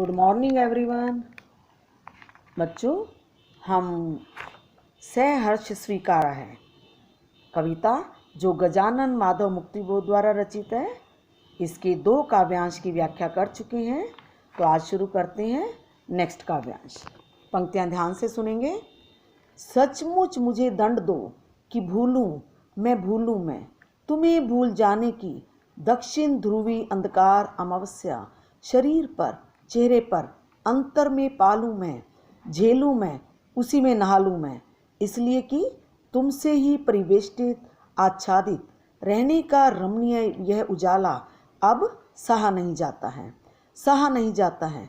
Good morning everyone. बच्चों, हम सहर्ष स्वीकारा है कविता जो गजानन माधव मुक्तिबोध द्वारा रचित है। इसके 2 काव्यांश की व्याख्या कर चुके हैं, तो आज शुरू करते हैं नेक्स्ट काव्यांश। पंक्तियां ध्यान से सुनेंगे। सचमुच मुझे दंड दो कि भूलूं मैं तुम्हें भूल जाने की दक्षिण ध्रुवी अंधकार अमावस्या शरीर पर चेहरे पर अंतर में पालूं मैं, झेलूं मैं, उसी में नहालूं मैं, इसलिए कि तुमसे ही परिवेष्टित आच्छादित रहने का रमणीय यह उजाला अब सहा नहीं जाता है।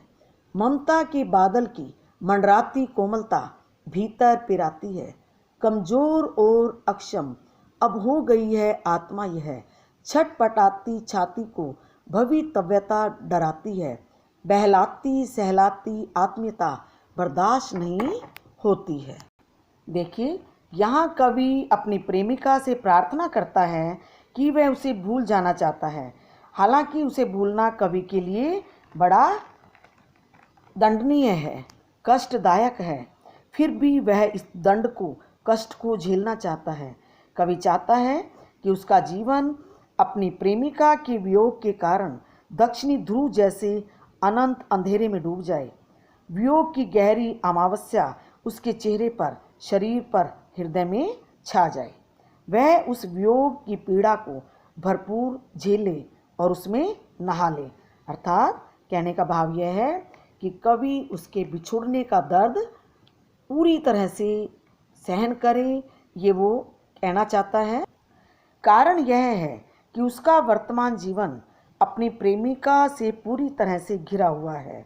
ममता के बादल की मंडराती कोमलता भीतर पिराती है। कमजोर और अक्षम अब हो गई है आत्मा, यह छटपटाती छाती को भवितव्यता डराती है। बहलाती सहलाती आत्मीयता बर्दाश्त नहीं होती है। देखिए, यहाँ कवि अपनी प्रेमिका से प्रार्थना करता है कि वह उसे भूल जाना चाहता है। हालांकि उसे भूलना कवि के लिए बड़ा दंडनीय है, कष्टदायक है, फिर भी वह इस कष्ट को झेलना चाहता है। कवि चाहता है कि उसका जीवन अपनी प्रेमिका के वियोग के कारण दक्षिणी ध्रुव जैसे अनंत अंधेरे में डूब जाए। वियोग की गहरी अमावस्या उसके चेहरे पर, शरीर पर, हृदय में छा जाए। वह उस वियोग की पीड़ा को भरपूर झेले और उसमें नहा ले। अर्थात कहने का भाव यह है कि कवि उसके बिछुड़ने का दर्द पूरी तरह से सहन करे, ये वो कहना चाहता है। कारण यह है कि उसका वर्तमान जीवन अपनी प्रेमिका से पूरी तरह से घिरा हुआ है।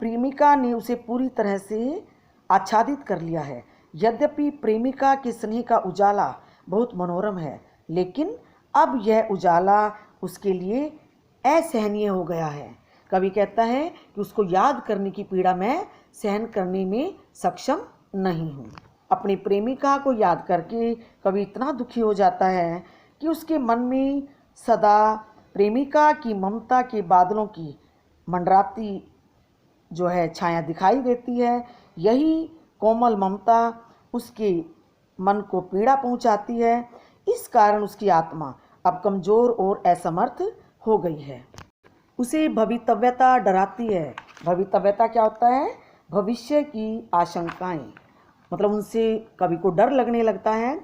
प्रेमिका ने उसे पूरी तरह से आच्छादित कर लिया है। यद्यपि प्रेमिका के स्नेह का उजाला बहुत मनोरम है, लेकिन अब यह उजाला उसके लिए असहनीय हो गया है। कवि कहता है कि उसको याद करने की पीड़ा मैं सहन करने में सक्षम नहीं हूँ। अपनी प्रेमिका को याद करके कवि इतना दुखी हो जाता है कि उसके मन में सदा प्रेमिका की ममता के बादलों की मंडराती जो है छाया दिखाई देती है। यही कोमल ममता उसके मन को पीड़ा पहुंचाती है। इस कारण उसकी आत्मा अब कमजोर और असमर्थ हो गई है। उसे भवितव्यता डराती है। भवितव्यता क्या होता है? भविष्य की आशंकाएं, मतलब उनसे कवि को डर लगने लगता है।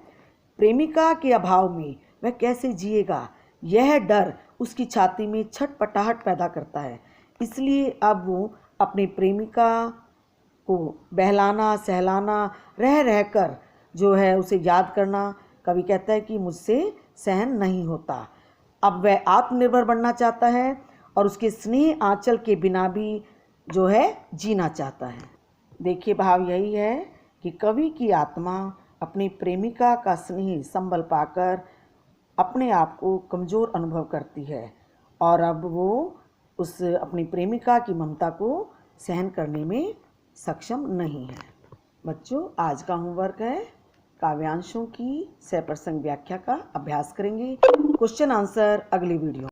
प्रेमिका के अभाव में वह कैसे जिएगा, यह डर उसकी छाती में छटपटाहट पैदा करता है। इसलिए अब वो अपनी प्रेमिका को बहलाना सहलाना रह रहकर जो है उसे याद करना, कवि कहता है कि मुझसे सहन नहीं होता। अब वह आत्मनिर्भर बनना चाहता है और उसके स्नेह आंचल के बिना भी जो है जीना चाहता है। देखिए, भाव यही है कि कवि की आत्मा अपनी प्रेमिका का स्नेह संबल पाकर अपने आप को कमज़ोर अनुभव करती है और अब वो उस अपनी प्रेमिका की ममता को सहन करने में सक्षम नहीं है। बच्चों, आज का होमवर्क है काव्यांशों की सप्रसंग व्याख्या का अभ्यास करेंगे। क्वेश्चन आंसर अगली वीडियो।